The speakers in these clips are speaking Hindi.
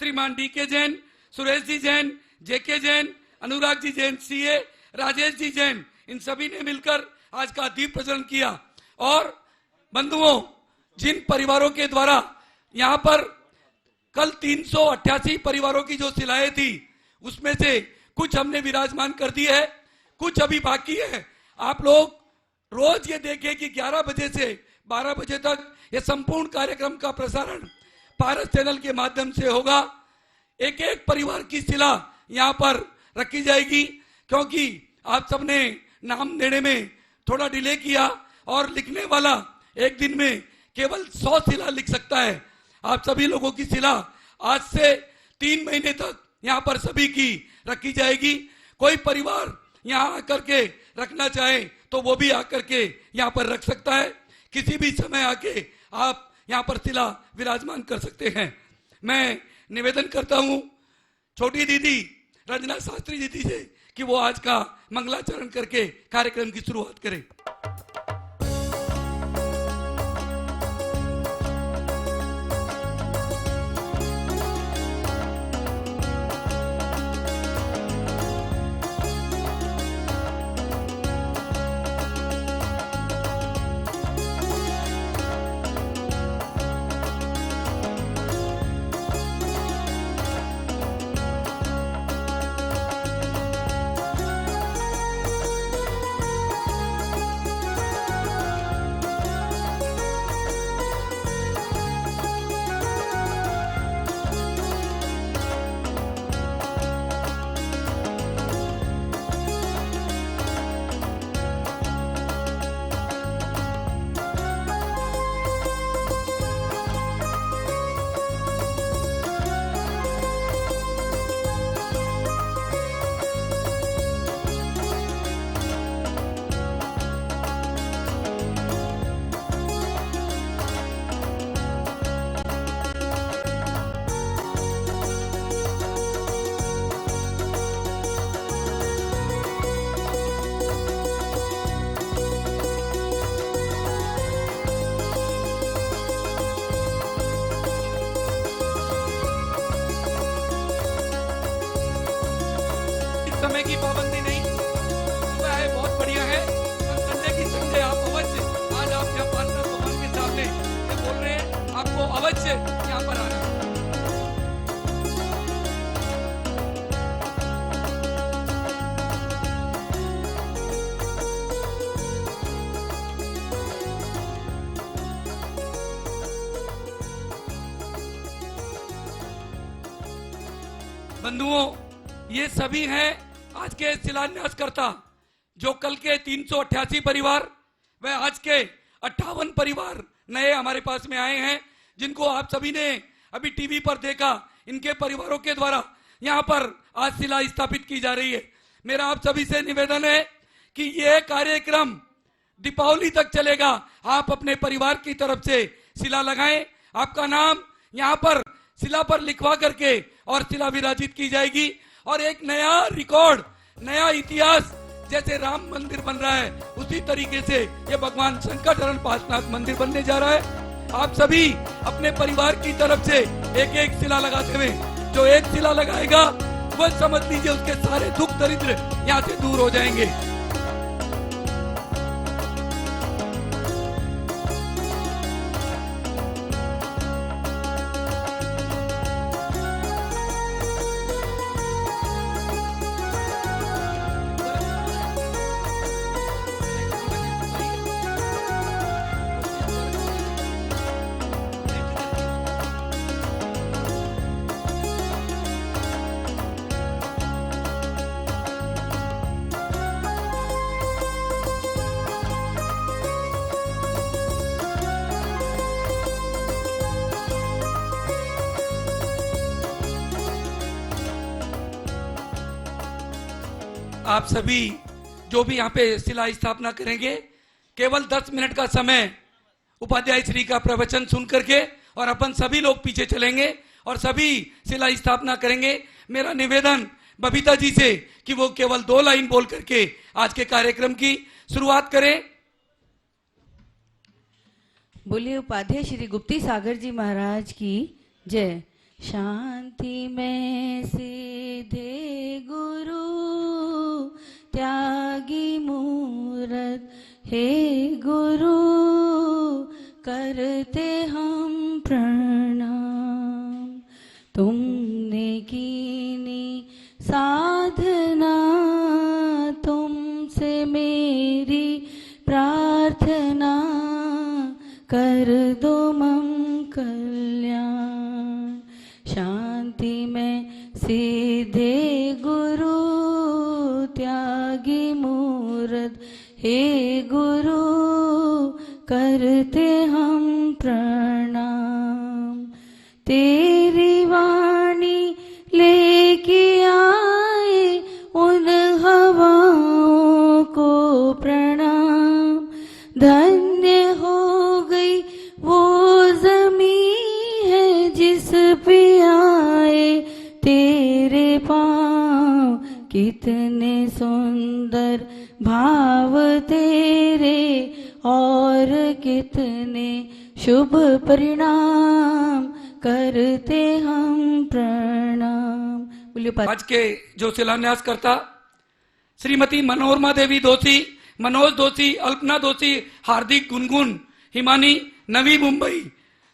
श्रीमान DK. Jain, Suresh ji Jain, JK. Jain, Anurag ji Jain CA, Rajesh ji Jain, इन सभी ने मिलकर आज का दीप प्रज्वलन किया। और बंधुओं, जिन परिवारों के द्वारा यहाँ पर कल 388 परिवारों की जो शिलाएं थी, उसमें से कुछ हमने विराजमान कर दी है, कुछ अभी बाकी है। आप लोग रोज ये देखें कि 11 बजे से 12 बजे तक ये संपूर्ण कार्यक्रम का प्रसारण पारस चैनल के माध्यम से होगा। एक एक परिवार की शिला यहाँ पर रखी जाएगी, क्योंकि आप सबने नाम देने में थोड़ा डिले किया और लिखने वाला एक दिन में केवल 100 शिला लिख सकता है। आप सभी लोगों की शिला आज से 3 महीने तक यहाँ पर सभी की रखी जाएगी। कोई परिवार यहाँ आकर के रखना चाहे तो वो भी आकर के यहाँ पर रख सकता है। किसी भी समय आके आप यहाँ पर शिला विराजमान कर सकते हैं। मैं निवेदन करता हूँ छोटी दीदी रंजना शास्त्री जी से कि वो आज का मंगलाचरण करके कार्यक्रम की शुरुआत करें। समय की पाबंदी नहीं, सुबह है बहुत बढ़िया है, और संडे की संडे आप अवश्य आज आप यहाँ पार्षद भवन के सामने ये बोल रहे हैं, आपको अवश्य यहाँ पर आना है। बंधुओं, ये सभी हैं आज के शिलान्यासकर्ता, जो कल के 388 परिवार व आज के 58 परिवार नए हमारे पास में आए हैं, जिनको आप सभी ने अभी टीवी पर देखा। इनके परिवारों के द्वारा यहाँ पर आज शिला स्थापित की जा रही है। मेरा आप सभी से निवेदन है कि यह कार्यक्रम दीपावली तक चलेगा। आप अपने परिवार की तरफ से शिला लगाएं, आपका नाम यहाँ पर शिला पर लिखवा करके और शिला विराजित की जाएगी। और एक नया रिकॉर्ड, नया इतिहास, जैसे राम मंदिर बन रहा है उसी तरीके से ये भगवान शंकरचरण पार्श्वनाथ मंदिर बनने जा रहा है। आप सभी अपने परिवार की तरफ से एक एक शिला लगाते हुए, जो एक शिला लगाएगा वह समझ लीजिए उसके सारे दुख दरिद्र यहाँ से दूर हो जाएंगे। आप सभी जो भी यहाँ पे शिला स्थापना करेंगे, केवल 10 मिनट का समय उपाध्याय श्री का प्रवचन सुन करके और अपन सभी लोग पीछे चलेंगे और सभी शिला स्थापना करेंगे। मेरा निवेदन बबीता जी से कि वो केवल 2 लाइन बोल करके आज के कार्यक्रम की शुरुआत करें। बोलिए उपाध्याय श्री गुप्ती सागर जी महाराज की जय। शांति शांति में सीधे गुरु त्यागी मूरत हे गुरु करते हम प्रणाम। तुमने कीनी साधना तुमसे मेरी प्रार्थना कर दो मम कल्याण। शांति में सीधे गुरु त्यागी मूरत हे गुरु करते हम प्रणाम। तेरी वाणी लेके आए उन हवाओं को प्रणाम। धन्य हो गई वो ज़मीं है जिस पे आए तेरे पाँव। कितने सुंदर भाव तेरे और कितने शुभ परिणाम करते हम प्रणाम। बोलिए। आज के जो शिलान्यास करता श्रीमती मनोरमा देवी दोषी, मनोज दोषी, अल्पना दोषी, हार्दिक, गुनगुन, हिमानी, नवी मुंबई,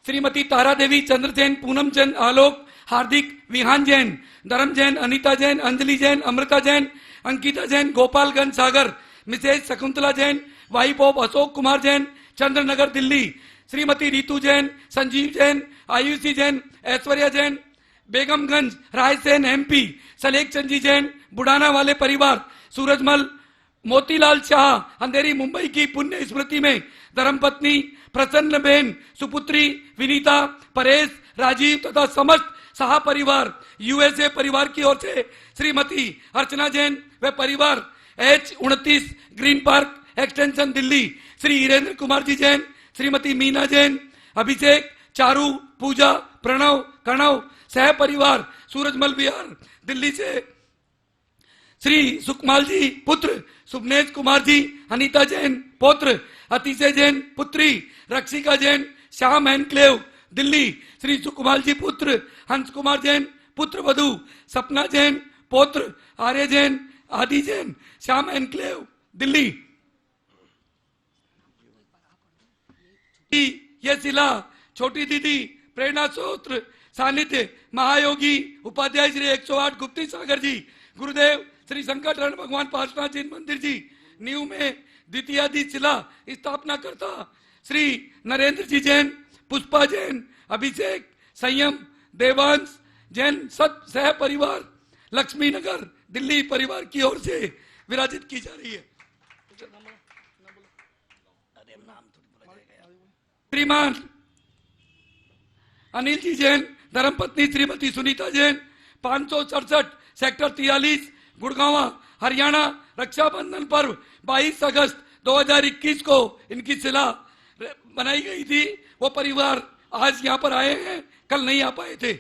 श्रीमती तारा देवी, चंद्र जैन, पूनम जैन, आलोक, हार्दिक, Vihaan Jain, Dharm Jain, Anita Jain, Anjali Jain, Amrita Jain, Ankita Jain, Gopalganj Sagar, Mrs Shakuntala Jain, wife of Ashok Kumar Jain, Chandranagar Delhi, Shrimati Ritu Jain, Sanjeev Jain, Ayushi Jain, Aishwarya Jain, Begumganj Raisen MP, Salekh Chandi Jain, Budhana वाले परिवार, सूरजमल, मोतीलाल शाह, अंधेरी मुंबई की पुण्य स्मृति में धर्मपत्नी प्रसन्न बेन, सुपुत्री विनीता, परेश, राजीव तथा समस्त शाह परिवार, यूएसए परिवार की ओर से श्रीमती अर्चना जैन व परिवार, H29 Green Park Extension Delhi, Shri Hirendra Kumar ji Jain, Shrimati Meena Jain, Abhishek, Charu, Puja, Pranav, Kanav, सह परिवार, सूरजमल विहार दिल्ली से श्री सुकमाल जी पुत्र, सुभनेश कुमार जी, अनीता जैन पौत्र, अतिशय जैन पुत्री, रक्षिका जैन, श्याम एनक्लेव दिल्ली, श्री सुकुमाल जी पुत्र, हंस कुमार जैन पुत्र वधु, सपना जैन पौत्र, आर्य जैन, आदि जैन, श्याम एनक्लेव दिल्ली। यह शिला छोटी दीदी प्रेरणा सूत्र सानिध्य महायोगी उपाध्याय श्री 108 गुप्ती सागर जी, गुरुदेव श्री संकटहरण भगवान पार्श्वनाथ जी मंदिर जी, न्यू में द्वितीयादि शिला स्थापना करता श्री नरेंद्र जी जैन, पुष्पा जैन, अभिषेक, संयम, देवांश जैन सत सह परिवार, लक्ष्मी नगर दिल्ली परिवार की ओर से विराजित की जा रही है। श्रीमान अनिल जी जैन, धर्मपत्नी श्रीमती सुनीता जैन, 567 सेक्टर 43 गुड़गांव हरियाणा, रक्षाबंधन पर्व 22 अगस्त 2021 को इनकी शिला बनाई गई थी। वो परिवार आज यहाँ पर आए हैं, कल नहीं आ पाए थे।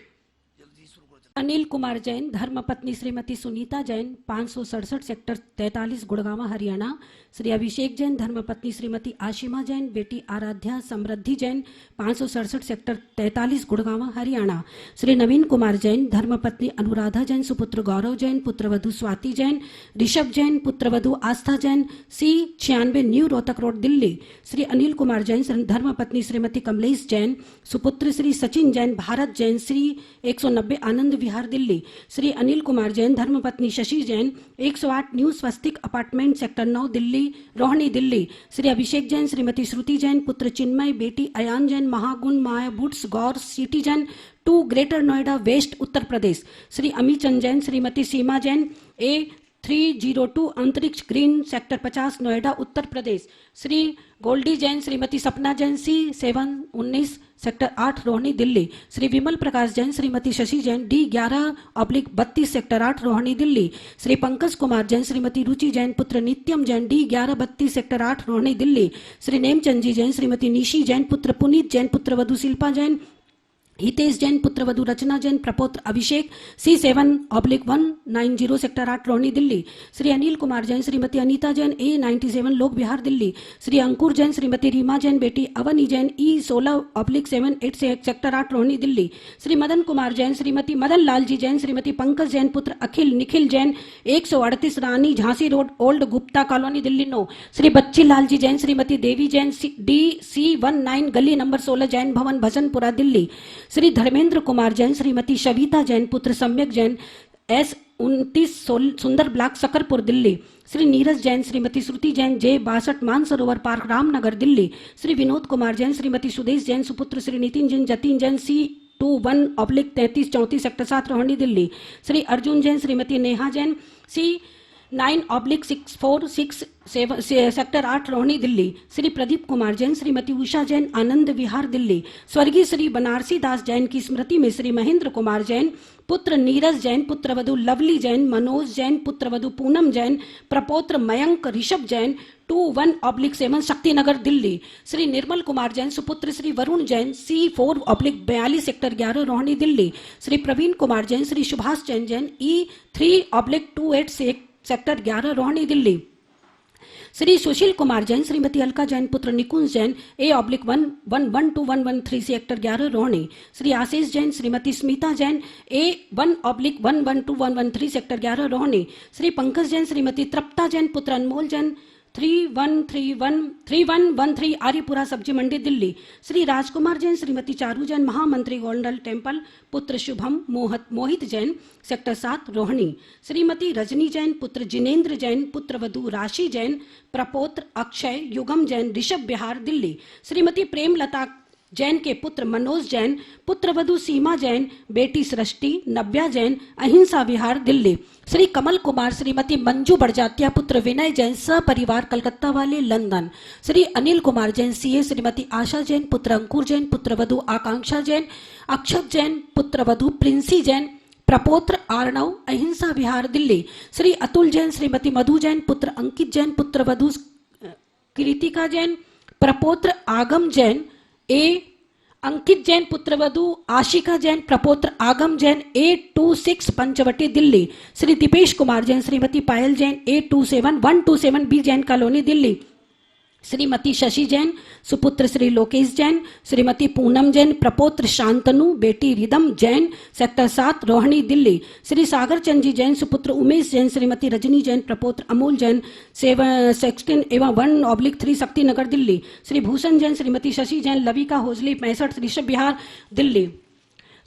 अनिल कुमार जैन, धर्मपत्नी श्रीमती सुनीता जैन, 567 सेक्टर 43 गुड़गांव हरियाणा, श्री अभिषेक जैन, धर्मपत्नी श्रीमती आशिमा जैन, बेटी आराध्या समृद्धि जैन, 567 सेक्टर 43 गुड़गांव हरियाणा, श्री नवीन कुमार जैन, धर्मपत्नी अनुराधा जैन, सुपुत्र गौरव जैन, पुत्रवधु स्वाति जैन, ऋषभ जैन, पुत्रवधु Aastha Jain, C96 New Rohtak road Delhi, Shri Anil Kumar Jain, धर्मपत्नी श्रीमती कमलेश जैन, सुपुत्र श्री सचिन जैन, भारत जैन, श्री 190 आनंद विहार दिल्ली, श्री अनिल कुमार जैन, धर्मपत्नी Shashi Jain, 108 new Swastik apartment sector 9 Delhi Rohini Delhi, Shri Abhishek Jain, Shrimati Shruti Jain, पुत्र चिन्मय, बेटी अयान जैन, महागुण माया बुट्स Gaur city Jain 2 greater Noida west Uttar Pradesh, Shri Amit Chand Jain, Shrimati Seema Jain, A302 Antriksh green sector 50 Noida Uttar Pradesh, Shri Goldie Jain, Shrimati Sapna Jain, C719 sector 8 Rohini Delhi, Shri Vimal Prakash Jain, Shrimati Shashi Jain, D11/32 sector 8 Rohini Delhi, Shri Pankaj Kumar Jain, Shrimati रुचि जैन, पुत्र नित्यम जैन, D11/32 सेक्टर 8 रोहिणी दिल्ली, श्री नेमचंद जी जैन, श्रीमती निशी जैन, पुत्र पुनीत जैन, पुत्र वधु शिल्पा जैन, हितेश जैन पुत्रवधु रचना जैन प्रपौत्र अभिषेक C7/190 sector 8 Rohini Delhi. Shri Anil Kumar Jain Shrimati Anita Jain A97 लोक विहार दिल्ली। श्री अंकुर जैन श्रीमती रीमा जैन बेटी अवनी जैन E16/786 सेक्टर 8 रोहिणी दिल्ली। श्री मदन कुमार जैन श्रीमती मदन लाल जी जैन श्रीमती पंकज जैन पुत्र Akhil Nikhil Jain 138 Rani Jhansi road old Gupta colony Delhi 9। Shri Bachchi Lal ji Jain Shrimati देवी जैन DC19 गली नंबर 16 जैन भवन भजनपुरा दिल्ली। श्री धर्मेंद्र कुमार जैन श्रीमती शविता जैन पुत्र सम्यक Jain S29 Sundar block Shakarpur Delhi. Shri Neeraj Jain Shrimati Shruti Jain J62 Mansarovar park Ramnagar Delhi. Shri Vinod Kumar Jain Shrimati Sudesh Jain सुपुत्र Shri Nitin Jain Jatin Jain C21/3334 sector 7 Rohini Delhi. Shri Arjun Jain Shrimati Neha Jain C9/6467 sector 8 Rohini Delhi. Shri Pradeep Kumar Jain Shrimati Usha Jain Anand Vihar Delhi. स्वर्गीय श्री बनारसी दास जैन की स्मृति में श्री महेंद्र कुमार जैन पुत्र नीरज जैन पुत्रवधु लवली जैन मनोज जैन पुत्रवधु पूनम जैन प्रपौत्र मयंक ऋषभ जैन 21/7 शक्तिनगर दिल्ली। श्री निर्मल कुमार जैन सुपुत्र Shri Varun Jain C4/42 sector 11 Rohini Delhi. Shri Praveen Kumar Jain Shri Subhash Jain E3/28 sector 11 Rohini Delhi. Shri Sushil Kumar Jain Shrimati Alka Jain पुत्र Nikunj Jain A1/11213 sector 11 Rohini. Shri Ashish Jain Shrimati Smita Jain A1/11213 sector 11 Rohini. Shri Pankaj Jain Shrimati तृप्ता जैन पुत्र अनमोल जैन 3113 आर्यपुरा सब्जी मंडी दिल्ली। श्री राजकुमार जैन श्रीमती चारू जैन महामंत्री गोल्डन टेम्पल पुत्र शुभम मोहित जैन सेक्टर 7 रोहिणी। श्रीमती रजनी जैन पुत्र जिनेन्द्र जैन पुत्रवधु राशि जैन प्रपौत्र अक्षय युगम जैन ऋषभ बिहार दिल्ली। श्रीमती प्रेमलता जैन के पुत्र मनोज जैन पुत्रवधु सीमा जैन बेटी सृष्टि नव्या जैन अहिंसा विहार दिल्ली। श्री कमल कुमार श्रीमती मंजू बड़जात्या पुत्र विनय जैन सपरिवार कलकत्ता वाले लंदन। श्री अनिल कुमार जैन CA श्रीमती आशा जैन पुत्र अंकुर जैन पुत्रवधु आकांक्षा जैन अक्षत जैन पुत्रवधु प्रिंसी जैन प्रपौत्र आर्णव अहिंसा विहार दिल्ली। श्री अतुल जैन श्रीमती मधु जैन पुत्र अंकित जैन पुत्रवधु कृतिका जैन प्रपौत्र आगम जैन अंकित जैन पुत्रवधु आशिका जैन प्रपौत्र आगम जैन A26 पंचवटी दिल्ली। श्री दीपेश कुमार जैन श्रीमती पायल जैन A127 जैन कॉलोनी दिल्ली। श्रीमती शशि जैन सुपुत्र श्री लोकेश जैन श्रीमती पूनम जैन प्रपौत्र शांतनु बेटी रिदम जैन सेक्टर 7 रोहिणी दिल्ली। श्री सागर चंद जी जैन सुपुत्र उमेश जैन श्रीमती रजनी जैन प्रपौत्र अमोल जैन 1/1 शक्तिनगर दिल्ली। श्री भूषण जैन श्रीमती शशि जैन लविका होजली 65 ऋषभ बिहार दिल्ली।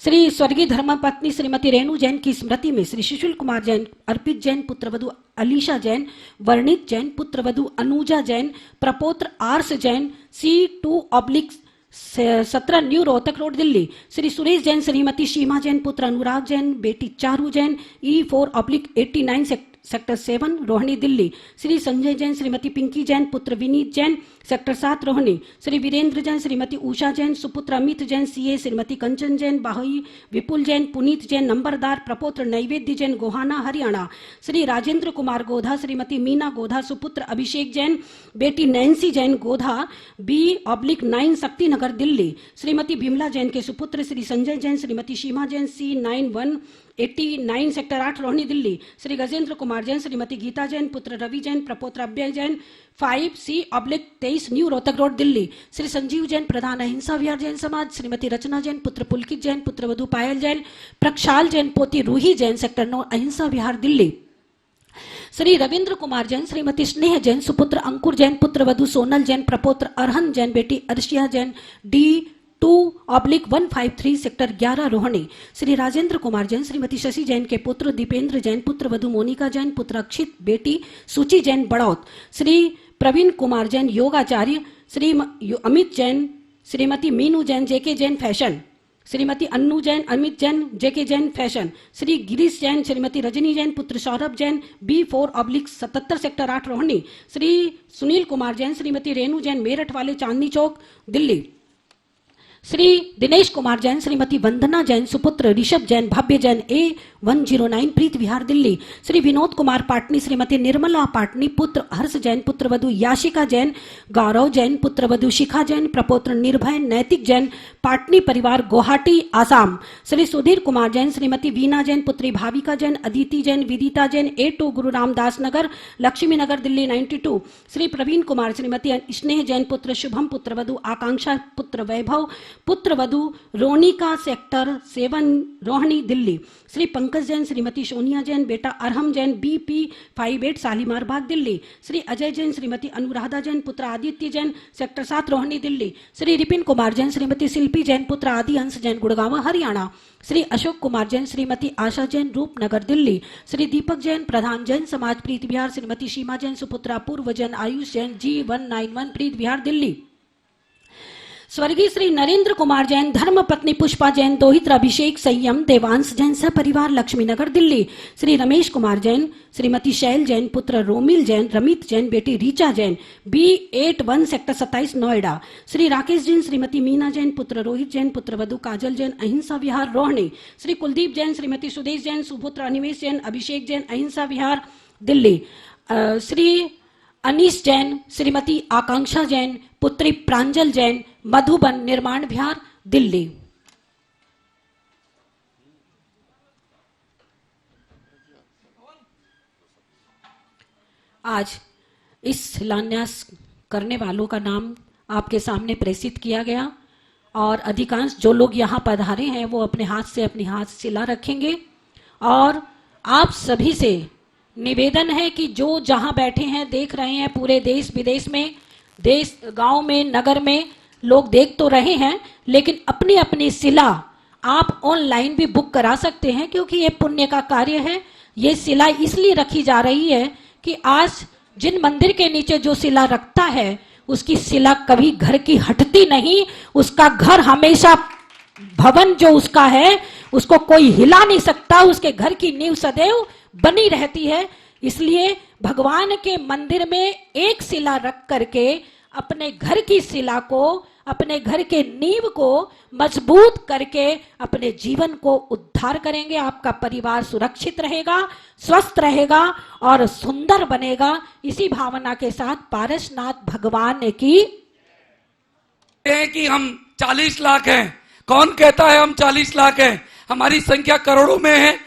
श्री स्वर्गीय धर्मपत्नी श्रीमती रेणु जैन की स्मृति में श्री सुशील कुमार जैन अर्पित जैन पुत्रवधु अलीशा जैन वर्णित जैन पुत्रवधु अनुजा जैन प्रपौत्र आर्स Jain C2/17 new Rohtak road Delhi. Shri Suresh Jain Shrimati Seema Jain पुत्र अनुराग जैन बेटी चारू जैन E4/89 सेक्टर 7 रोहिणी दिल्ली। श्री संजय जैन श्रीमती पिंकी जैन पुत्र विनीत जैन सेक्टर 7 रोहिणी। श्री वीरेंद्र जैन श्रीमती उषा जैन सुपुत्र अमित जैन CA श्रीमती कंचन जैन बाहुई विपुल जैन पुनीत जैन नंबरदार प्रपौत्र नैवेद्य जैन गोहाना हरियाणा। श्री राजेंद्र कुमार गोधा श्रीमती मीना गोधा सुपुत्र अभिषेक जैन बेटी नैन्सी जैन गोधा B/9 शक्तिनगर दिल्ली। श्रीमती बिमला जैन के सुपुत्र श्री संजय जैन श्रीमती सीमा जैन C9189 सेक्टर 8 रोहिणी दिल्ली। श्री गजेंद्र कुमार जैन श्रीमती गीता जैन पुत्र रवि जैन प्रपौत्र Abhay Jain 5C/23 new Rohtak road Delhi. Shri Sanjeev Jain प्रधान अहिंसा विहार जैन समाज। श्रीमती रचना जैन पुत्र पुलकित जैन पुत्रवधु पायल जैन प्रक्षाल जैन पोती रूही जैन सेक्टर 9 अहिंसा विहार दिल्ली। श्री रविंद्र कुमार जैन श्रीमती स्नेह जैन सुपुत्र अंकुर जैन पुत्रवधु सोनल जैन प्रपौत्र अरहन जैन बेटी अर्शिया जैन D2/153 सेक्टर 11 रोहिणी। श्री राजेंद्र कुमार जैन श्रीमती शशि जैन के पुत्र दीपेंद्र जैन पुत्रवधु मोनिका जैन पुत्र अक्षित बेटी सुचि जैन बड़ौत। श्री प्रवीण कुमार जैन योगाचार्य। Shri Amit Jain Shrimati Meenu Jain JK Jain fashion. Shrimati Annu Jain Amit Jain JK Jain fashion. Shri Girish Jain Shrimati Rajni Jain पुत्र सौरभ जैन B4/77 सेक्टर 8 रोहिणी। श्री सुनील कुमार जैन श्रीमती रेणु जैन मेरठ वाले चांदनी चौक दिल्ली। श्री दिनेश कुमार जैन, श्रीमती वंदना जैन, सुपुत्र ऋषभ जैन, भव्य जैन, A109 प्रीत विहार दिल्ली। श्री विनोद कुमार पाटनी, श्रीमती निर्मला पाटनी, पुत्र हर्ष जैन, पुत्रवधु याशिका जैन, गौरव जैन, पुत्रवधु शिखा जैन, प्रपौत्र निर्भय नैतिक जैन, पाटनी परिवार, गुवाहाटी, आसाम। श्री सुधीर कुमार जैन, श्रीमती वीना जैन, पुत्री भाविका जैन, अदिति जैन, विदिता जैन, A2 गुरु रामदास नगर, लक्ष्मी नगर दिल्ली 92। श्री प्रवीण कुमार, श्रीमती स्नेह जैन, पुत्र शुभम, पुत्रवधु आकांक्षा, पुत्र वैभव, पुत्रवधु रोनिका, सेक्टर 7 रोहिणी दिल्ली। श्री पंकज जैन, श्रीमती सोनिया जैन, बेटा अरहम जैन, BP58 शालीमार बाग दिल्ली। श्री अजय जैन, श्रीमती अनुराधा जैन, पुत्र आदित्य जैन, सेक्टर 7 रोहिणी दिल्ली। श्री रिपिन कुमार जैन, श्रीमती शिल्पी जैन, पुत्र आदि अंश जैन, गुड़गांव हरियाणा। श्री अशोक कुमार जैन, श्रीमती आशा जैन, रूपनगर दिल्ली। श्री दीपक जैन, प्रधान जैन समाज प्रीत विहार, श्रीमती सीमा जैन, सुपुत्र अपूर्व जैन, आयुष जैन, G191 प्रीत विहार दिल्ली। स्वर्गीय श्री नरेंद्र कुमार जैन, धर्मपत्नी पुष्पा जैन, दोहित्र अभिषेक संयम, देवांश जैन सपरिवार, लक्ष्मी नगर दिल्ली। श्री रमेश कुमार जैन, श्रीमती शैल जैन, पुत्र रोमिल जैन, रमित जैन, बेटी रीचा जैन, B81 सेक्टर 27 नोएडा। श्री राकेश जैन, श्रीमती मीना जैन, पुत्र रोहित जैन, पुत्रवधु काजल जैन, अहिंसा विहार रोहिणी। श्री कुलदीप जैन, श्रीमती सुदेश जैन, सुपुत्र अनिमेश जैन, अभिषेक जैन, अहिंसा विहार दिल्ली। श्री अनीस जैन, श्रीमती आकांक्षा जैन, पुत्री प्रांजल जैन, मधुबन निर्माण विहार दिल्ली। आज इस शिलान्यास करने वालों का नाम आपके सामने प्रेषित किया गया और अधिकांश जो लोग यहाँ पधारे हैं वो अपने हाथ शिला रखेंगे। और आप सभी से निवेदन है कि जो जहां बैठे हैं, देख रहे हैं, पूरे देश विदेश में, देश गांव में, नगर में लोग देख तो रहे हैं, लेकिन अपनी अपनी शिला आप ऑनलाइन भी बुक करा सकते हैं, क्योंकि ये पुण्य का कार्य है। ये शिला इसलिए रखी जा रही है कि आज जिन मंदिर के नीचे जो शिला रखता है उसकी शिला कभी घर की हटती नहीं, उसका घर हमेशा, भवन जो उसका है उसको कोई हिला नहीं सकता, उसके घर की नींव सदैव बनी रहती है। इसलिए भगवान के मंदिर में एक शिला रख करके अपने घर की शिला को, अपने घर के नींव को मजबूत करके अपने जीवन को उद्धार करेंगे। आपका परिवार सुरक्षित रहेगा, स्वस्थ रहेगा और सुंदर बनेगा। इसी भावना के साथ पारसनाथ भगवान की कि हम 40 लाख हैं। कौन कहता है हम 40 लाख हैं? हमारी संख्या करोड़ों में है।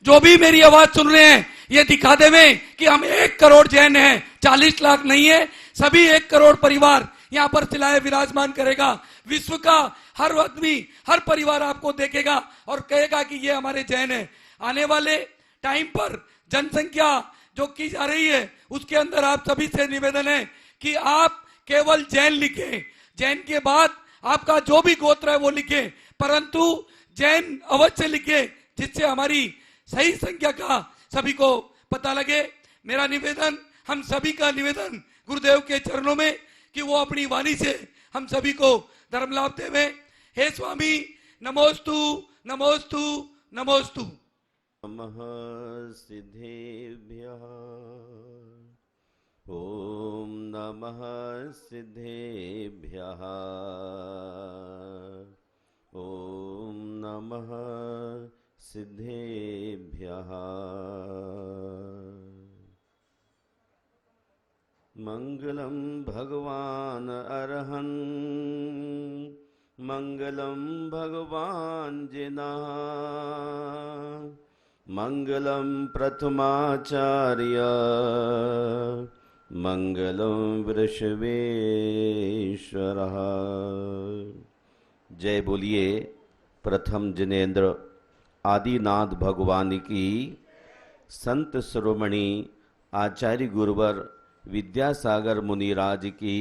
जो भी मेरी आवाज सुन रहे हैं ये दिखा देवे कि हम 1 करोड़ जैन हैं, 40 लाख नहीं है। सभी 1 करोड़ परिवार यहाँ पर शिलाएं विराजमान करेगा। विश्व का हर आदमी, हर परिवार आपको देखेगा और कहेगा कि ये हमारे जैन है। आने वाले टाइम पर जनसंख्या जो की जा रही है उसके अंदर आप सभी से निवेदन है कि आप केवल जैन लिखें। जैन के बाद आपका जो भी गोत्र है वो लिखे, परंतु जैन अवश्य लिखे, जिससे हमारी सही संख्या का सभी को पता लगे। मेरा निवेदन, हम सभी का निवेदन गुरुदेव के चरणों में कि वो अपनी वाणी से हम सभी को धर्म लाभ देवे। हे स्वामी, नमोस्तु नमोस्तु नमोस्तु। नमः सिद्धेभ्यः, ओम नमः सिद्धेभ्यः, ओम नमः सिद्धेभ्यः। मंगलम भगवान अरहं, मंगलम भगवान जिना, मंगलम प्रथमाचार्य, मंगलम वृषभेश्वरः। जय बोलिए प्रथम जिनेन्द्र आदिनाथ भगवान की। संत शिरोमणि आचार्य गुरुवर विद्यासागर मुनिराज की।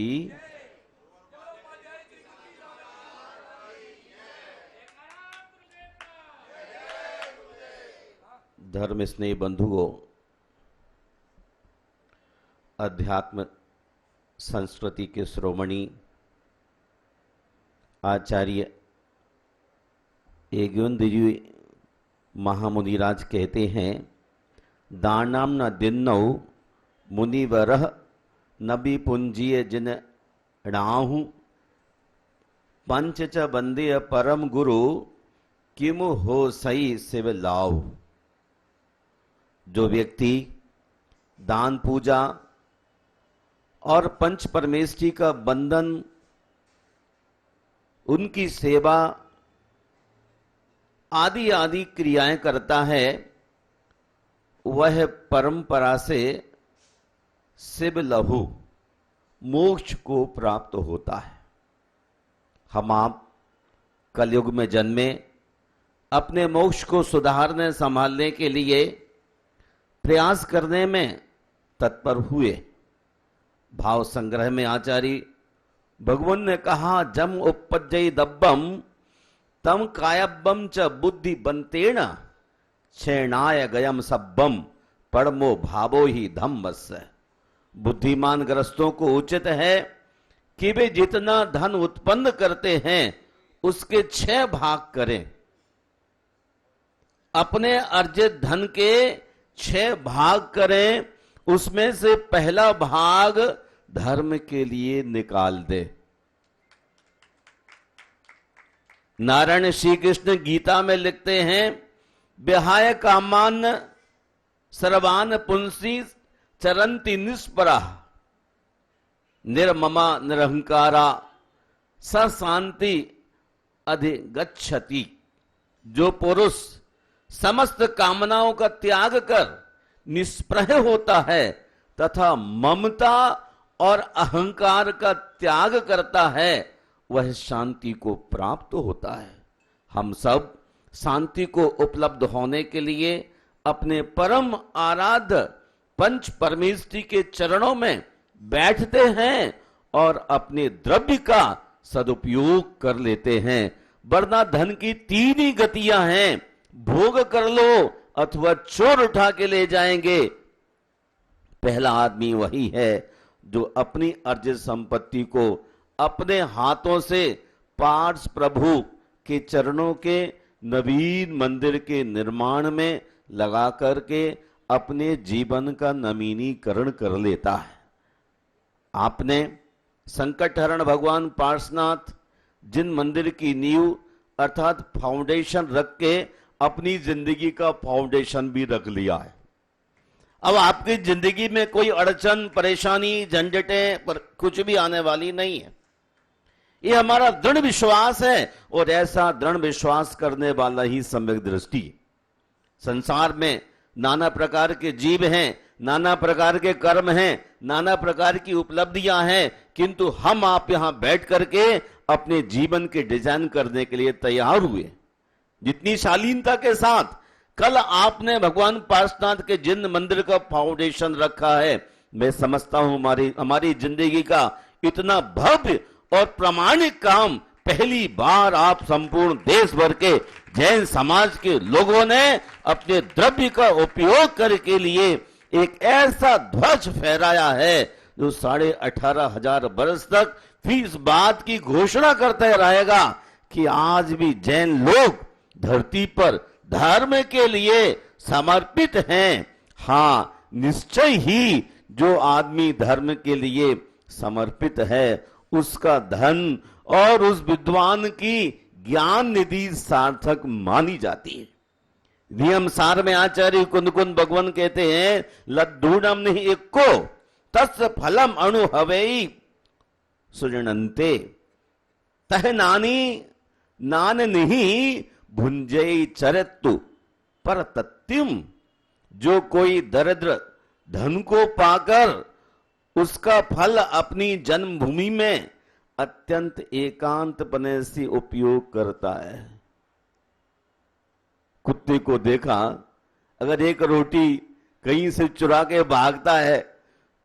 धर्म स्नेह बंधुओं, अध्यात्म संस्कृति के शिरोमणि आचार्य एगुंदजी महामुनिराज कहते हैं, दानाम न दिन्नौ मुनिवरः नबी पुंजीय जिन णाहु, पंच च बंदे परम गुरु किम हो सही शिव लाव। जो व्यक्ति दान पूजा और पंच परमेष्ठी का बंधन, उनकी सेवा आदि आदि क्रियाएं करता है, वह परंपरा से शिव लहु मोक्ष को प्राप्त होता है। हम आप कलयुग में जन्मे, अपने मोक्ष को सुधारने संभालने के लिए प्रयास करने में तत्पर हुए। भाव संग्रह में आचार्य भगवान ने कहा, जम उपपज्जई दब्बम तम कायब्बम च बुद्धि बंतेण क्षेणाय गयम सब्बम पड़मो भावो ही धम बस। बुद्धिमान ग्रस्तों को उचित है कि वे जितना धन उत्पन्न करते हैं उसके 6 भाग करें। अपने अर्जित धन के 6 भाग करें, उसमें से पहला भाग धर्म के लिए निकाल दे। नारायण श्री कृष्ण गीता में लिखते हैं, विहाय कामान सर्वान पुंसी चरंती निष्परा निर्ममा निरहंकारा स शांति अधिगच्छति। जो पुरुष समस्त कामनाओं का त्याग कर निष्प्रह होता है तथा ममता और अहंकार का त्याग करता है, वह शांति को प्राप्त होता है। हम सब शांति को उपलब्ध होने के लिए अपने परम आराध्य पंच परमेष्ठी के चरणों में बैठते हैं और अपने द्रव्य का सदुपयोग कर लेते हैं। वरना धन की 3 ही गतियां हैं, भोग कर लो अथवा चोर उठा के ले जाएंगे। पहला आदमी वही है जो अपनी अर्जित संपत्ति को अपने हाथों से पार्स प्रभु के चरणों के नवीन मंदिर के निर्माण में लगा करके अपने जीवन का नवीनीकरण कर लेता है। आपने संकट हरण भगवान पार्श्वनाथ जिन मंदिर की नींव अर्थात फाउंडेशन रख के अपनी जिंदगी का फाउंडेशन भी रख लिया है। अब आपकी जिंदगी में कोई अड़चन, परेशानी, झंझटें पर कुछ भी आने वाली नहीं है। ये हमारा दृढ़ विश्वास है और ऐसा दृढ़ विश्वास करने वाला ही सम्यक दृष्टि। संसार में नाना प्रकार के जीव हैं, नाना प्रकार के कर्म हैं, नाना प्रकार की उपलब्धियां हैं, किंतु हम आप यहां बैठ करके अपने जीवन के डिजाइन करने के लिए तैयार हुए। जितनी शालीनता के साथ कल आपने भगवान पार्श्वनाथ के जिन मंदिर का फाउंडेशन रखा है, मैं समझता हूं हमारी जिंदगी का इतना भव्य और प्रामाणिक काम पहली बार आप संपूर्ण देश भर के जैन समाज के लोगों ने अपने द्रव्य का उपयोग करके लिए एक ऐसा ध्वज फहराया है जो 18,500 वर्ष तक फिर इस बात की घोषणा करते रहेगा कि आज भी जैन लोग धरती पर धर्म के लिए समर्पित हैं। हाँ, निश्चय ही जो आदमी धर्म के लिए समर्पित है उसका धन और उस विद्वान की ज्ञान निधि सार्थक मानी जाती है। नियम सार में आचार्य कुंद कुंद भगवान कहते हैं, लद्दूडम नहीं इक्को तस् फलम अनुभवेई सुजनंते तह नानी नान नहीं भुंजई चरत्तु पर तत्तिम। जो कोई दरिद्र धन को पाकर उसका फल अपनी जन्मभूमि में अत्यंत एकांत पने से उपयोग करता है। कुत्ते को देखा, अगर एक रोटी कहीं से चुरा के भागता है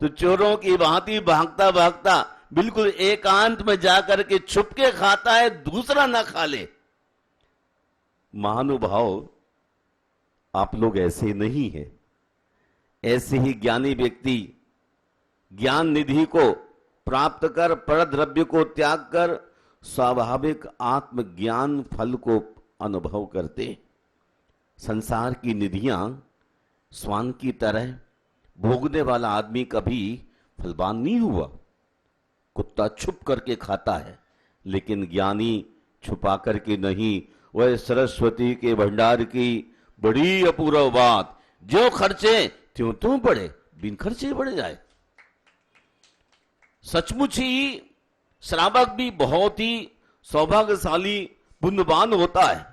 तो चोरों की भांति भागता भागता बिल्कुल एकांत में जाकर के छुप के खाता है, दूसरा ना खा ले। महानुभाव, आप लोग ऐसे नहीं है। ऐसे ही ज्ञानी व्यक्ति ज्ञान निधि को प्राप्त कर पर द्रव्य को त्याग कर स्वाभाविक आत्मज्ञान फल को अनुभव करते। संसार की निधियां स्वान की तरह भोगने वाला आदमी कभी फलवान नहीं हुआ। कुत्ता छुप करके खाता है, लेकिन ज्ञानी छुपा करके नहीं, वह सरस्वती के भंडार की बड़ी अपूर्व बात, जो खर्चे त्यों त्यों बढ़े, बिन खर्चे बढ़ जाए। सचमुच ही श्रावक भी बहुत ही सौभाग्यशाली पुण्यवान होता है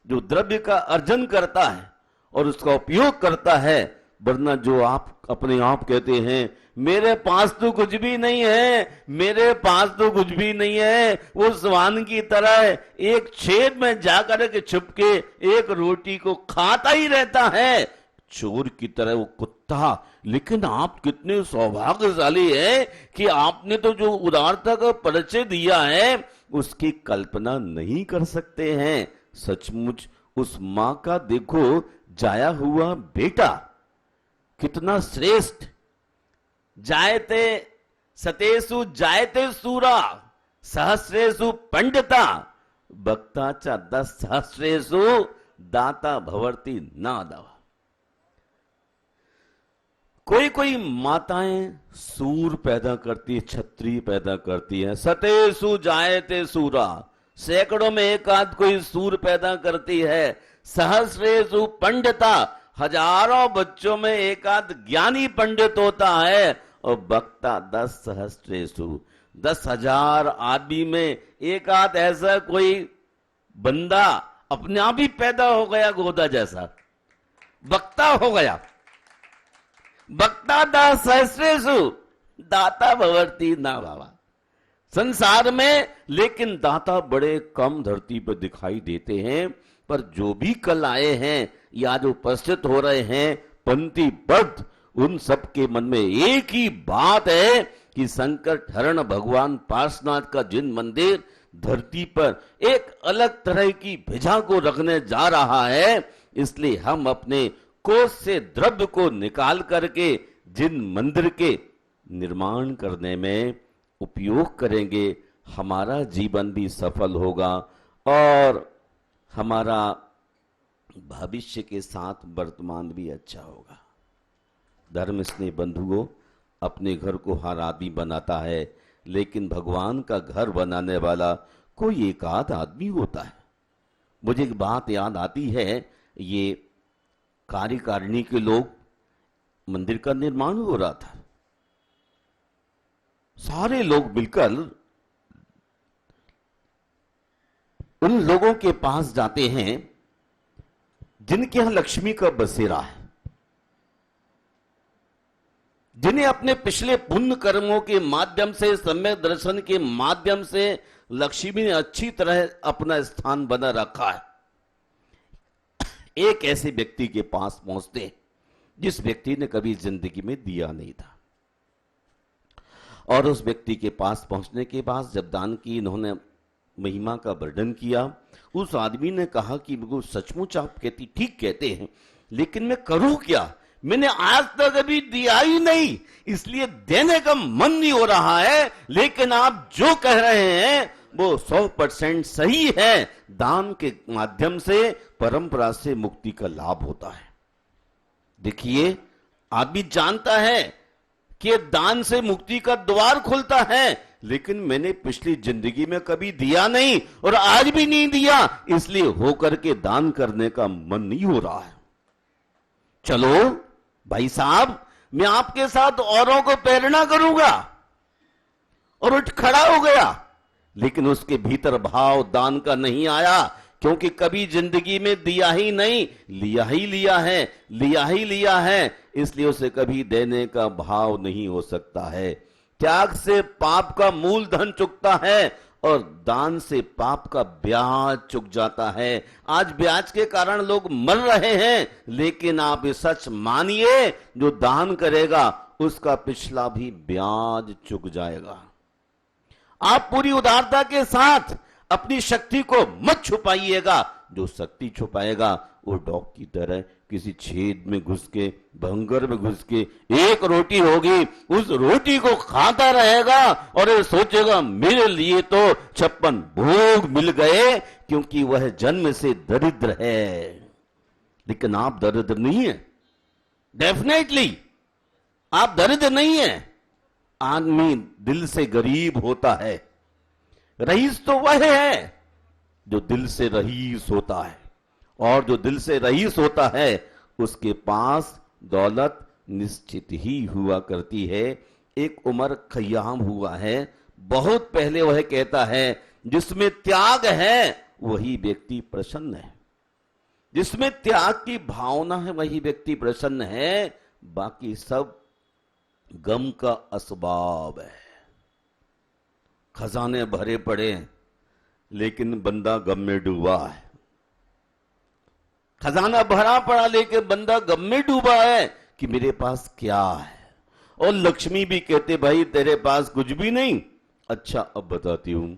जो द्रव्य का अर्जन करता है और उसका उपयोग करता है, वरना जो आप अपने आप कहते हैं मेरे पास तो कुछ भी नहीं है, मेरे पास तो कुछ भी नहीं है, वो स्वान की तरह एक छेद में जाकर के छुपके एक रोटी को खाता ही रहता है, चोर की तरह वो कुत्ता। लेकिन आप कितने सौभाग्यशाली है कि आपने तो जो उदारता का परिचय दिया है उसकी कल्पना नहीं कर सकते हैं। सचमुच उस मां का देखो जाया हुआ बेटा कितना श्रेष्ठ, जायते सतेषु जायते सूरा सहस्रेषु पंडिता भक्ता च 10 सहस्रेषु दाता भवर्ति नादव। कोई कोई माताएं सूर पैदा करती है, छत्री पैदा करती है, सतेषु जायते सूरा, सैकड़ों में एक आध कोई सूर पैदा करती है, सहस्रेषु पंडिता, हजारों बच्चों में एक आध ज्ञानी पंडित होता है, और वक्ता 10 सहस्रेषु, 10,000 आदमी में एक आध ऐसा कोई बंदा अपने आप ही पैदा हो गया, गोदा जैसा वक्ता हो गया। वक्ता 10 सहस्रेषु दाता भवर्ति ना बाबा। संसार में लेकिन दाता बड़े कम धरती पर दिखाई देते हैं, पर जो भी कल आए हैं या जो उपस्थित हो रहे हैं पंक्तिबद्ध, उन सब के मन में एक ही बात है कि संकट हरण भगवान पार्श्वनाथ का जिन मंदिर धरती पर एक अलग तरह की भिजा को रखने जा रहा है, इसलिए हम अपने कोष से द्रव्य को निकाल करके जिन मंदिर के निर्माण करने में उपयोग करेंगे, हमारा जीवन भी सफल होगा और हमारा भविष्य के साथ वर्तमान भी अच्छा होगा। धर्म स्नेह बंधुओं, अपने घर को हर आदमी बनाता है, लेकिन भगवान का घर बनाने वाला कोई एक आध आदमी होता है। मुझे एक बात याद आती है, ये कार्यकारिणी के लोग, मंदिर का निर्माण हो रहा था, सारे लोग मिलकर उन लोगों के पास जाते हैं जिनके यहां लक्ष्मी का बसेरा है, जिन्हें अपने पिछले पुण्य कर्मों के माध्यम से, सम्यक दर्शन के माध्यम से लक्ष्मी ने अच्छी तरह अपना स्थान बना रखा है। एक ऐसे व्यक्ति के पास पहुंचते जिस व्यक्ति ने कभी जिंदगी में दिया नहीं था, और उस व्यक्ति के पास पहुंचने के बाद जब दान की इन्होंने महिमा का वर्णन किया, उस आदमी ने कहा कि बिल्कुल सचमुच आप कहती ठीक कहते हैं, लेकिन मैं करूं क्या, मैंने आज तक अभी दिया ही नहीं, इसलिए देने का मन नहीं हो रहा है, लेकिन आप जो कह रहे हैं वो 100% सही है। दान के माध्यम से परंपरा से मुक्ति का लाभ होता है। देखिए, आदमी जानता है कि दान से मुक्ति का द्वार खुलता है, लेकिन मैंने पिछली जिंदगी में कभी दिया नहीं और आज भी नहीं दिया, इसलिए होकर के दान करने का मन नहीं हो रहा है। चलो भाई साहब, मैं आपके साथ औरों को प्रेरणा करूंगा, और उठ खड़ा हो गया, लेकिन उसके भीतर भाव दान का नहीं आया, क्योंकि कभी जिंदगी में दिया ही नहीं, लिया ही लिया है, लिया ही लिया है, इसलिए उसे कभी देने का भाव नहीं हो सकता है। त्याग से पाप का मूल धन चुकता है और दान से पाप का ब्याज चुक जाता है। आज ब्याज के कारण लोग मर रहे हैं, लेकिन आप ये सच मानिए, जो दान करेगा उसका पिछला भी ब्याज चुक जाएगा। आप पूरी उदारता के साथ अपनी शक्ति को मत छुपाइएगा, जो शक्ति छुपाएगा वो डॉग की तरह किसी छेद में घुस के, भंगर में घुस के, एक रोटी होगी उस रोटी को खाता रहेगा और ये सोचेगा मेरे लिए तो 56 भोग मिल गए, क्योंकि वह जन्म से दरिद्र है। लेकिन आप दरिद्र नहीं है, डेफिनेटली आप दरिद्र नहीं है। आदमी दिल से गरीब होता है, रईस तो वह है जो दिल से रईस होता है, और जो दिल से रईस होता है उसके पास दौलत निश्चित ही हुआ करती है। एक उमर खय्याम हुआ है, बहुत पहले वह कहता है जिसमें त्याग है वही व्यक्ति प्रसन्न है, जिसमें त्याग की भावना है वही व्यक्ति प्रसन्न है, बाकी सब गम का असबाब है। खजाने भरे पड़े हैं लेकिन बंदा गम में डूबा है, खजाना भरा पड़ा लेकिन बंदा गम में डूबा है कि मेरे पास क्या है। और लक्ष्मी भी कहते भाई तेरे पास कुछ भी नहीं, अच्छा अब बताती हूं।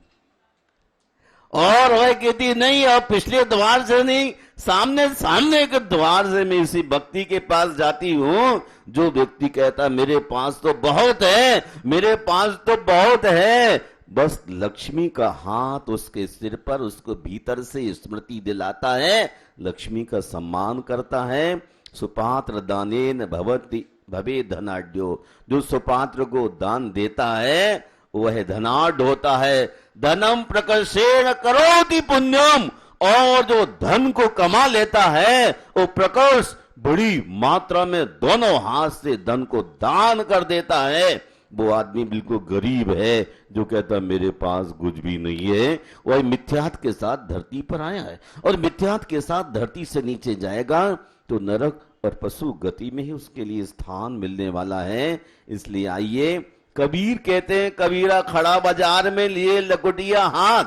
और वह कहती नहीं अब पिछले द्वार से नहीं, सामने सामने के द्वार से मैं इसी व्यक्ति के पास जाती हूं। जो व्यक्ति कहता मेरे पास तो बहुत है, मेरे पास तो बहुत है, बस लक्ष्मी का हाथ उसके सिर पर उसको भीतर से स्मृति दिलाता है, लक्ष्मी का सम्मान करता है। सुपात्र दानेन भवति भवे धनाढ्यो, जो सुपात्र को दान देता है वह धनाढ्य होता है। धनम प्रकर्षेण करोति पुण्यम, और जो धन को कमा लेता है वो प्रकर्ष बड़ी मात्रा में दोनों हाथ से धन को दान कर देता है। वो आदमी बिल्कुल गरीब है जो कहता मेरे पास कुछ भी नहीं है, वह मिथ्यात के साथ धरती पर आया है और मिथ्यात के साथ धरती से नीचे जाएगा तो नरक और पशु गति में ही उसके लिए स्थान मिलने वाला है। इसलिए आइए, कबीर कहते हैं कबीरा खड़ा बाजार में लिए लकुटिया हाथ।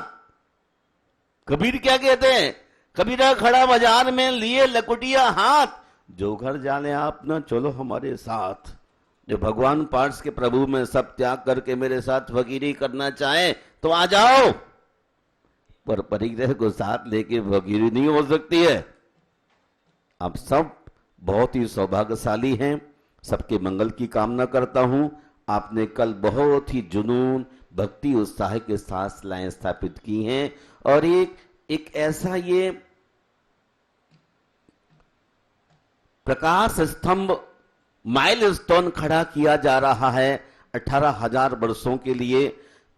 कबीर क्या कहते हैं? कबीरा खड़ा बाजार में लिए लकुटिया हाथ, जो घर जाने आप ना चलो हमारे साथ। जो भगवान पार्ट्स के प्रभु में सब त्याग करके मेरे साथ फकीरी करना चाहे तो आ जाओ, पर परिग्रह को साथ लेके फकीरी नहीं हो सकती है। आप सब बहुत ही सौभाग्यशाली हैं, सबके मंगल की कामना करता हूं। आपने कल बहुत ही जुनून भक्ति उत्साह के साथ शिलाएं स्थापित की हैं और एक ऐसा ये प्रकाश स्तंभ माइलस्टोन खड़ा किया जा रहा है 18,000 वर्षों के लिए।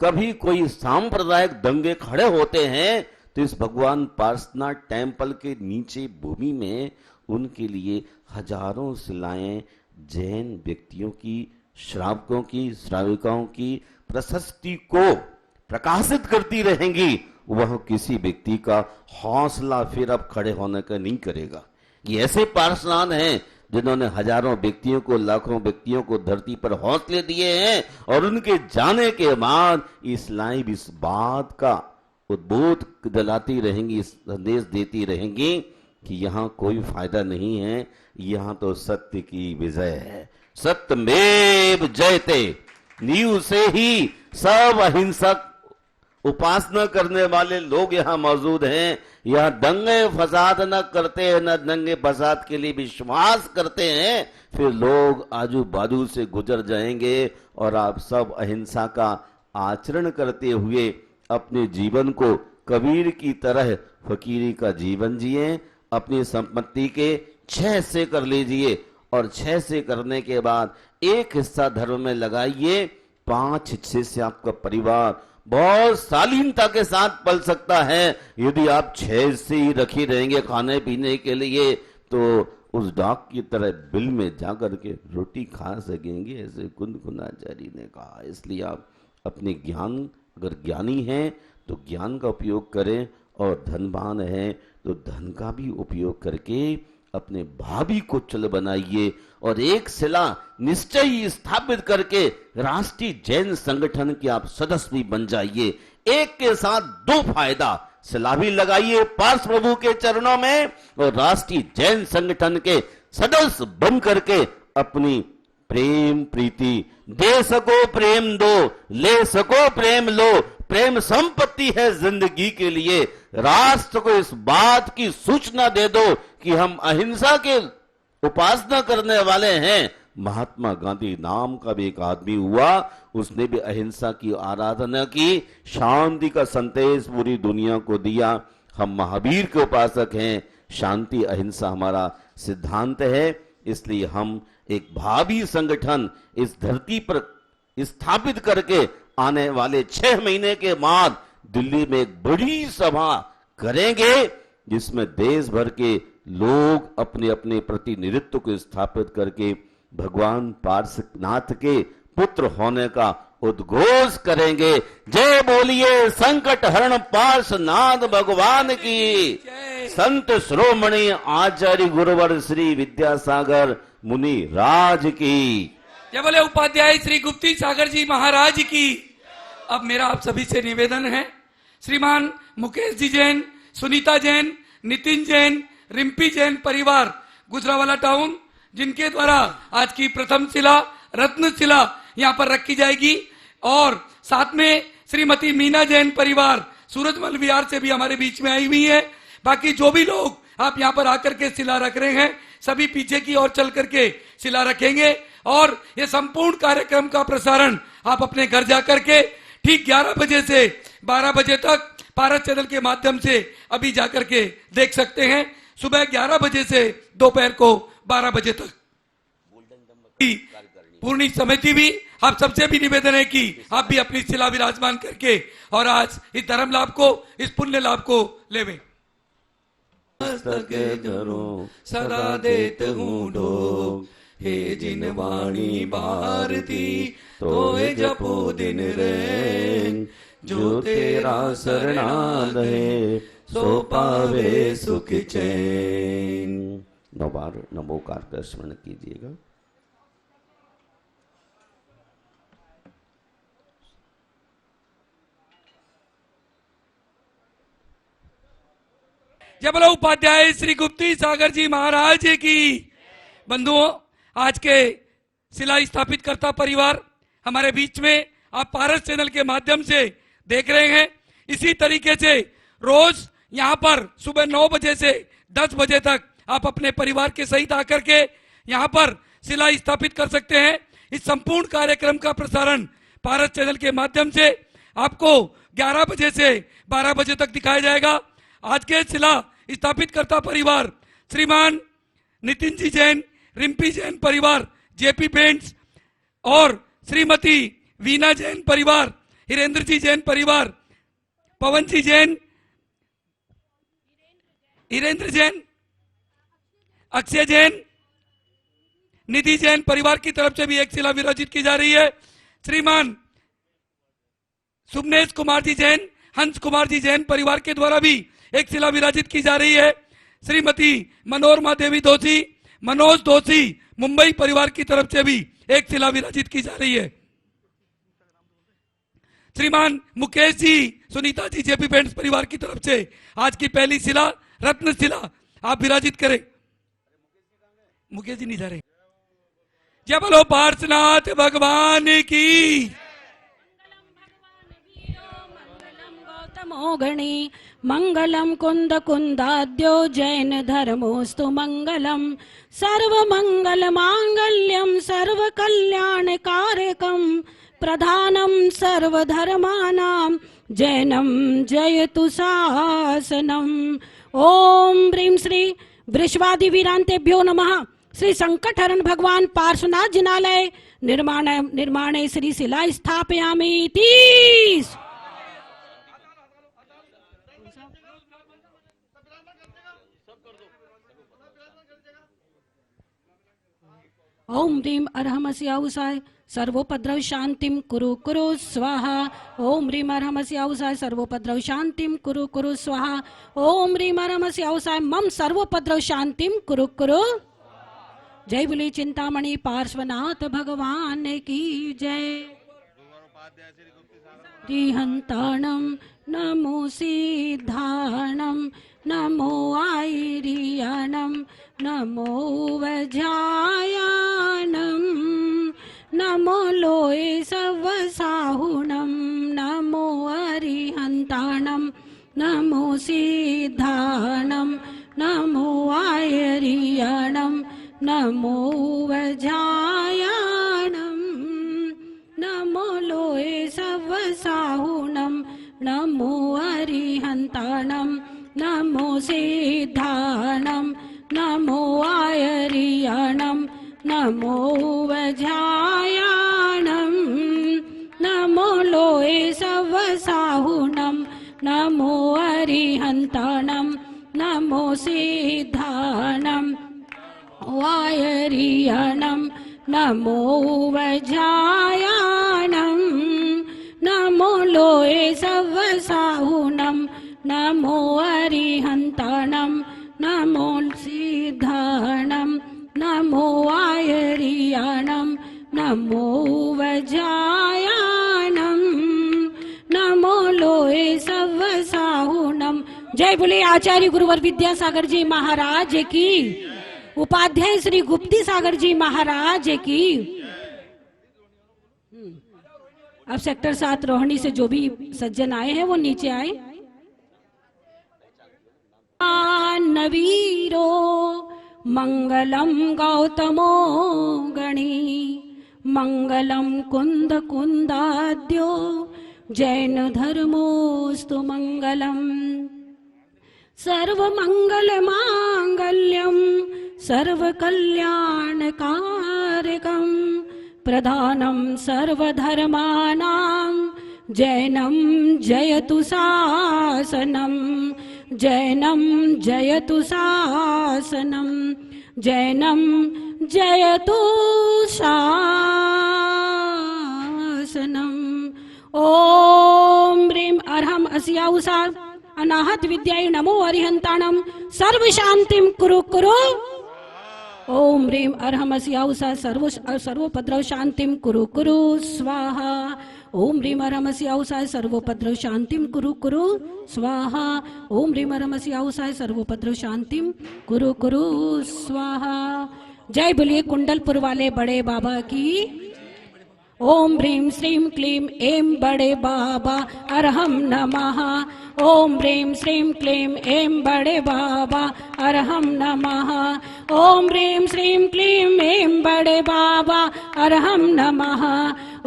कभी कोई सांप्रदायिक दंगे खड़े होते हैं तो इस भगवान पार्श्वनाथ टेम्पल के नीचे भूमि में उनके लिए हजारों शिलाएं जैन व्यक्तियों की, श्रावकों की, श्राविकाओं की प्रशस्ति को प्रकाशित करती रहेंगी। वह किसी व्यक्ति का हौसला फिर अब खड़े होने का नहीं करेगा। ये ऐसे पार्षद हैं जिन्होंने हजारों व्यक्तियों को, लाखों व्यक्तियों को धरती पर हौसले दिए हैं और उनके जाने के बाद इस लाइव इस बात का उद्बोध दिलाती रहेंगी, संदेश देती रहेंगी कि यहाँ कोई फायदा नहीं है, यहाँ तो सत्य की विजय है। सत्यमेव जयते, नींव से ही सब अहिंसक उपासना करने वाले लोग यहाँ मौजूद हैं। यहाँ दंगे फसाद न करते हैं, न दंगे फसाद के लिए विश्वास करते हैं। फिर लोग आजू बाजू से गुजर जाएंगे और आप सब अहिंसा का आचरण करते हुए अपने जीवन को कबीर की तरह फकीरी का जीवन जिए। अपनी संपत्ति के 6 हिस्से कर लीजिए और 6 हिस्से करने के बाद एक हिस्सा धर्म में लगाइए। 5 हिस्से से आपका परिवार बहुत शालीनता के साथ पल सकता है। यदि आप 6 हिस्से ही रखे रहेंगे खाने पीने के लिए तो उस डाक की तरह बिल में जाकर के रोटी खा सकेंगे, ऐसे कुंदकुनाचार्य ने कहा। इसलिए आप अपने ज्ञान, अगर ज्ञानी हैं तो ज्ञान का उपयोग करें और धनवान हैं तो धन का भी उपयोग करके अपने भावी को चल बनाइए और एक शिला निश्चय स्थापित करके राष्ट्रीय जैन संगठन के आप सदस्य भी बन जाइए। एक के साथ 2 फायदा, शिला भी लगाइए पार्श्व प्रभु के चरणों में और राष्ट्रीय जैन संगठन के सदस्य बन करके अपनी प्रेम प्रीति, दे सको प्रेम दो, ले सको प्रेम लो, प्रेम संपत्ति है जिंदगी के लिए। राष्ट्र को इस बात की सूचना दे दो कि हम अहिंसा के उपासना करने वाले हैं। महात्मा गांधी नाम का भी एक आदमी हुआ, उसने भी अहिंसा की आराधना की, शांति का संदेश पूरी दुनिया को दिया। हम महावीर के उपासक हैं, शांति अहिंसा हमारा सिद्धांत है। इसलिए हम एक भावी संगठन इस धरती पर स्थापित करके आने वाले 6 महीने के बाद दिल्ली में एक बड़ी सभा करेंगे जिसमें देश भर के लोग अपने अपने प्रतिनिधित्व को स्थापित करके भगवान पार्श्वनाथ के पुत्र होने का उद्घोष करेंगे। जय बोलिए संकट हरण पार्श्वनाथ भगवान की। संत श्रोमणी आचार्य गुरुवर श्री विद्यासागर मुनि राज की। जय बोले उपाध्याय श्री गुप्ती सागर जी महाराज की। अब मेरा आप सभी से निवेदन है, श्रीमान मुकेश जी जैन, सुनीता जैन, नितिन जैन, रिम्पी जैन परिवार गुजरावाला टाउन, जिनके द्वारा आज की प्रथम शिला रत्न शिला यहाँ पर रखी जाएगी, और साथ में श्रीमती मीना जैन परिवार सूरजमल विहार से भी हमारे बीच में आई हुई है। बाकी जो भी लोग आप यहाँ पर आकर के शिला रख रहे हैं, सभी पीछे की ओर चल करके शिला रखेंगे, और ये संपूर्ण कार्यक्रम का प्रसारण आप अपने घर जाकर के ठीक 11 बजे से 12 बजे तक पारस चैनल के माध्यम से अभी जाकर के देख सकते हैं। सुबह 11 बजे से दोपहर को 12 बजे तक। पूर्णी समिति भी आप सबसे भी निवेदन है कि आप भी अपनी शिला विराजमान करके और आज इस धर्म लाभ को, इस पुण्य लाभ को लेवे। सदा देत हूँ ढोग, हे जिन वाणी भारती तोय जपो दिन रैन, जो तेरा शरणागत है सो पावे सुख चैन। 9 बार नमोकार का स्मरण कीजिएगा। जय बोलो उपाध्याय श्री गुप्ती सागर जी महाराज की। बंधुओं, आज के शिला स्थापित करता परिवार हमारे बीच में आप पारस चैनल के माध्यम से देख रहे हैं। इसी तरीके से रोज यहाँ पर सुबह 9 बजे से 10 बजे तक आप अपने परिवार के सहित आकर के यहाँ पर शिला स्थापित कर सकते हैं। इस संपूर्ण कार्यक्रम का प्रसारण पारस चैनल के माध्यम से आपको 11 बजे से 12 बजे तक दिखाया जाएगा। आज के शिला स्थापित करता परिवार श्रीमान नितिन जी जैन, रिम्पी जैन परिवार जेपी पेंट्स, और श्रीमती वीना जैन परिवार, हिरेंद्र जी जैन परिवार, पवन जी जैन, हिरेंद्र जैन, अक्षय जैन, निधि जैन परिवार की तरफ से भी एक शिला विराजित की जा रही है। श्रीमान सुमनेश कुमार जी जैन, हंस कुमार जी जैन परिवार के द्वारा भी एक शिला विराजित की जा रही है। श्रीमती मनोरमा देवी दोषी, मनोज दोषी मुंबई परिवार की तरफ से भी एक शिला विराजित की जा रही है। श्रीमान मुकेश जी, सुनीता जी जेपी पेंट्स परिवार की तरफ से आज की पहली शिला रत्न शिला आप विराजित करें। मुकेश जी नहीं जा रहे। जय बोलो पार्श्वनाथ भगवान की। गौतमोगणी मंगलम कुंद कुंदाद्यो जैन धर्मोस्तु मंगलम सर्वमंगल मांगल्यम सर्व कल्याण कारकम प्रधानम सर्वधर्मानां जैनम जयतु शासनम। ओम ह्रीं श्री वृषवादि वीरांतेभ्यो नमः। श्री संकटहरण भगवान पार्श्वनाथ जिनालय निर्माणे श्री शिला स्थापयामि। 30 ओम ह्रीं अर्हमस्य औसाय सर्वोपद्रव शांतिम कुरु कुरु स्वाहा। ओम ह्रीं अर्हमस्य औसाय सर्वोपद्रव शांतिम कुरु कुरु स्वाहा। ओम ह्रीं अर्हमस्य औसाय मम सर्वोपद्रव शांतिम कुरु कुरु। जय बोले चिंतामणि पार्श्वनाथ भगवान की जय। हंताणम नमो सिद्धाणम नमो आयरियाणम नमो वज्रायाणम नमो लोये सवसाहुणम नमो अरिहंताणम नमो सिद्धाणम नमो आयरियाणम नमो वज्रायाणम नमो लोये सवसाहुणम नमो अरिहंताणम नमो सिद्धाणम नमो आयरियाणम नमो वज्रायाणम नमो लोये सवसाहुणम नमो अरिहन्ताणं नमो सिद्धाणं वायरियाणं नमो वज्रायाणं नमो लोये सवसाहुनं नमो अरिहन्ताणं नमो सिद्धाणं नमो वायरियाणं नमो वज्रायाणं नमो लोये सवसाहुनं। जय बोले आचार्य गुरुवर विद्यासागर जी महाराज की, उपाध्याय श्री गुप्ती सागर जी महाराज की। अब सेक्टर 7 रोहिणी से जो भी सज्जन आए हैं वो नीचे आए। नवीरो मंगलम गौतमो गणी मंगलम कुंद कुंदाद्यो जैन धर्मोस्तु मंगलम सर्वमंगल मांगल्यम सर्वकल्याणकारकं प्रधानं सर्वधर्माणां जैनं जयतु शासनं जैनं जयतु शासनं जैनं जयतु शासनम्। ओम ह्रीं अर्हं अस्याउषा अनाहत विद्याय नमो अरिहन्ताणं सर्व शांतिं कुरु कुरु। ओम ह्रीं अर्हमस्याउषा सर्वोपद्रव शांतिं कुरु कुरु स्वाहा। ओम ह्रीं अर्हमस्याउषा सर्वोपद्रव शांतिं कुरु कुरु स्वाहा। ओम ह्रीं अर्हमस्याउषा सर्वोपद्रव शांतिं कुरु कुरु स्वाहा। जय बोलिए कुंडलपुर वाले बड़े बाबा की। ओम ह्रीं श्रीं क्लीं ऐं बड़े बाबा अर्हं नमः। ओम ह्रीं श्रीं क्लीं ऐं बड़े बाबा अर्हं नमः। ओम ह्रीं श्रीं क्लीं ऐं बड़े बाबा अर्हं नमः।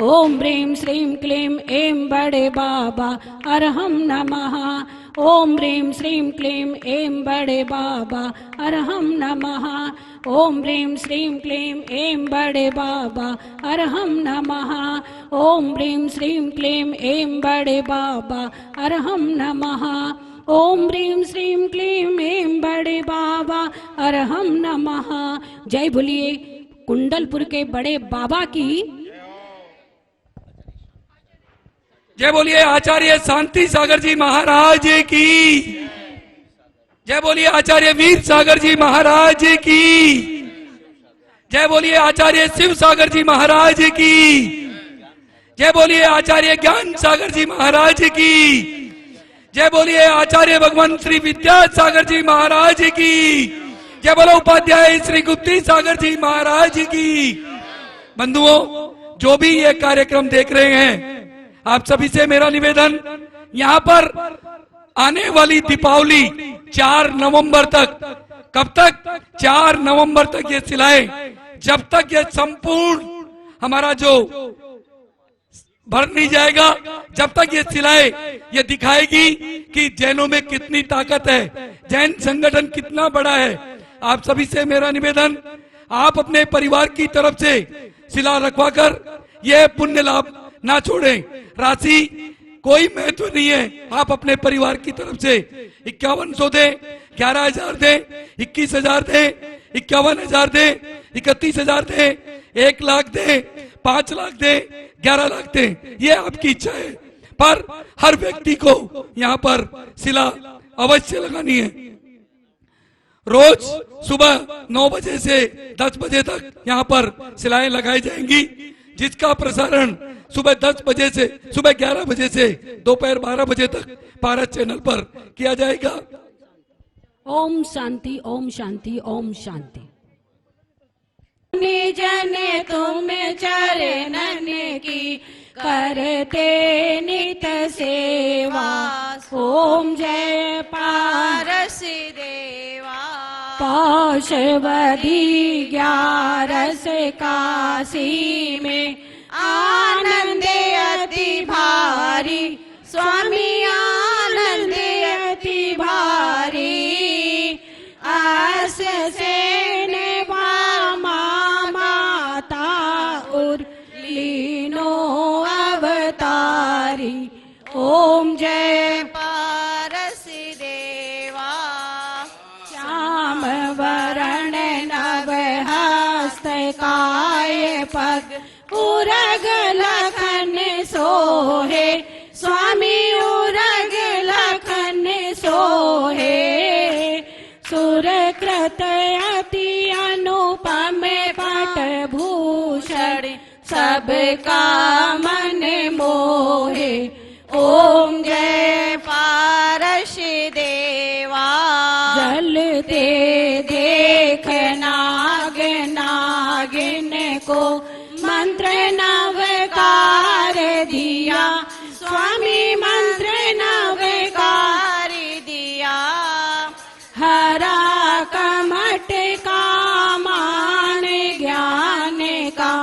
ओम ह्रीं श्रीं क्लीं ऐं बड़े बाबा अर्हं नमः। ओम ह्रीं श्रीं क्लीं ऐं बड़े बाबा अर्हं नमः। ओम ह्रीं श्रीं क्लीं ऐं बड़े बाबा अर्हं नमः। ओम ह्रीं श्रीं क्लीं ऐं बड़े बाबा अर्हं नमः। ओम ह्रीं श्रीं क्लीं ऐं बड़े बाबा अर्हं नमः। जय बोलिए कुंडलपुर के बड़े बाबा की। जय बोलिए आचार्य शांति सागर जी महाराज की। जय बोलिए आचार्य वीर सागर जी महाराज की। जय बोलिए आचार्य शिव सागर जी महाराज की। जय बोलिए आचार्य ज्ञान सागर जी महाराज की। जय बोलिए आचार्य भगवान श्री विद्यासागर जी महाराज की। जय बोलो उपाध्याय श्री गुप्ती सागर जी महाराज की। बंधुओं, जो भी ये कार्यक्रम देख रहे हैं, आप सभी से मेरा निवेदन, यहाँ पर आने वाली दीपावली 4 नवंबर तक, कब तक? 4 नवंबर तक ये सिलाएं, जब तक ये संपूर्ण हमारा जो भर नहीं जाएगा, जब तक ये सिलाए ये दिखाएगी कि जैनों में कितनी ताकत है, जैन संगठन कितना बड़ा है। आप सभी से मेरा निवेदन, आप अपने परिवार की तरफ से सिला रखवाकर ये पुण्य लाभ ना छोड़ें। राशि कोई महत्व नहीं है, आप अपने परिवार की तरफ से 5100 दे, 11,000 दे, 21,000 दे, 51,000 दे, 31,000 दे, 1 लाख दे, 5 लाख दे, 11 लाख दे, ये आपकी इच्छा है। पर हर व्यक्ति को यहाँ पर सिला अवश्य लगानी है। रोज सुबह 9 बजे से 10 बजे तक यहाँ पर सिलाएं लगाई जाएंगी, जिसका प्रसारण सुबह 10 बजे से सुबह 11 बजे से दोपहर 12 बजे तक भारत चैनल पर किया जाएगा। ओम शांति, ओम शांति, ओम शांति। जने तुम चरणन की करते नित सेवा। ओम जय पारस देवा। पाशवदी 11 काशी में आनंद अति भारी। स्वामी आनंद अति भारी। आस से लीनो अवतारी। ओम जय काय पग उरग लखन सोहे, स्वामी उरग लखन सोहे। सुरकृत अति अनुपम पट भूषण, सबका मन मोहे। ओम जय पारस देवा। जलते देख नाग नागिन को मंत्र नवकार दिया, स्वामी मंत्र नवकार दिया। हरा कमट का मान ज्ञान का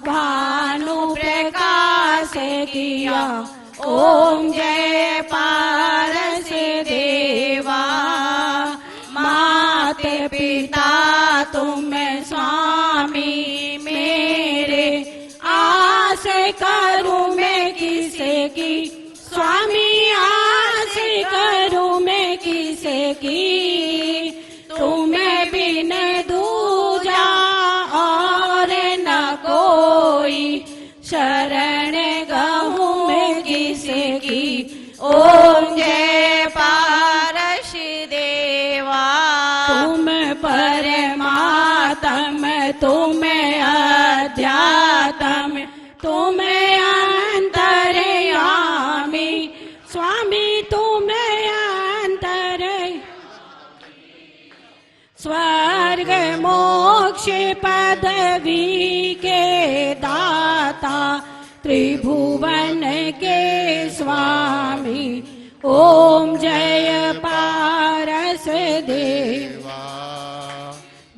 भानु प्रकाश किया। ओम जय पारस देवा। मात पिता तुम स्वामी मेरे, आस करूं मैं किसे की, स्वामी आस करूं मैं किसे की। तुम्हें बिन दूजा और न कोई, शरण गहूं मैं किसे की। ओम जय पारस देवा। तुम परमात्म तुम अध्यात्म तुम अंतर्यामी, स्वामी तुम अंतर। स्वर्ग मोक्ष पदवी के दाता, त्रिभुवन के स्वामी। ओम जय पारस देवा।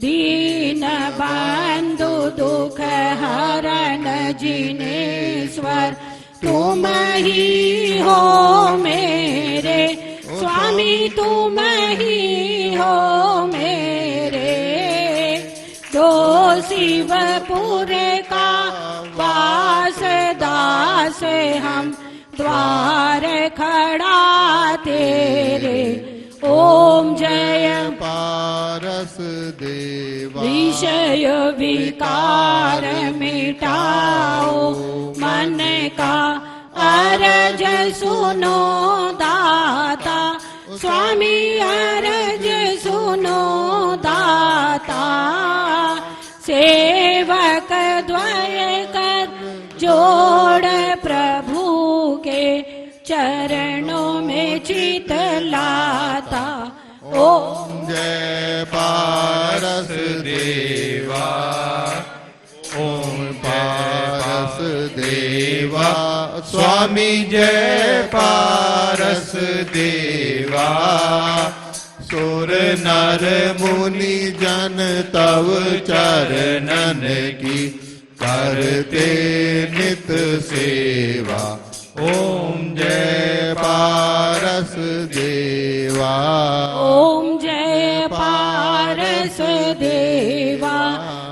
दीन बंधु दुख हरण जिनेश्वर, तुम ही हो मेरे, स्वामी तुम ही हो मेरे। दो शिवपुर का वास दास हम, द्वार खड़ा तेरे। ओम जय पारस देवा। विषय विकार मिटाओ, मन का अरज सुनो दाता, स्वामी अरज सुनो दाता। सेवक द्वय कर जोड़ प्रभु के, चरणों में चित लाता। ओम जय पारस देवा। ओम पारस देवा। स्वामी जय पारस देवा। सुर नर मुनि जन तव चरणन की, करते नित सेवा। ओम जय पारस देवा। ओम जय पारस देवा।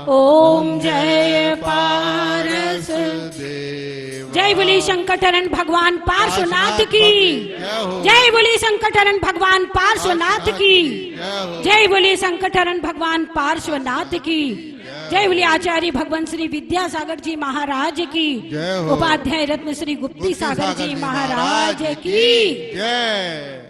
ओम जय पारस देवा। जय बोली शंकरचरण भगवान पार्श्वनाथ की। जय बोली शंकरचरण भगवान पार्श्वनाथ की। जय बोली शंकरचरण भगवान पार्श्वनाथ की। जय बोली आचार्य भगवान श्री विद्यासागर जी महाराज की। उपाध्याय रत्न श्री गुप्ती सागर जी महाराज की जय।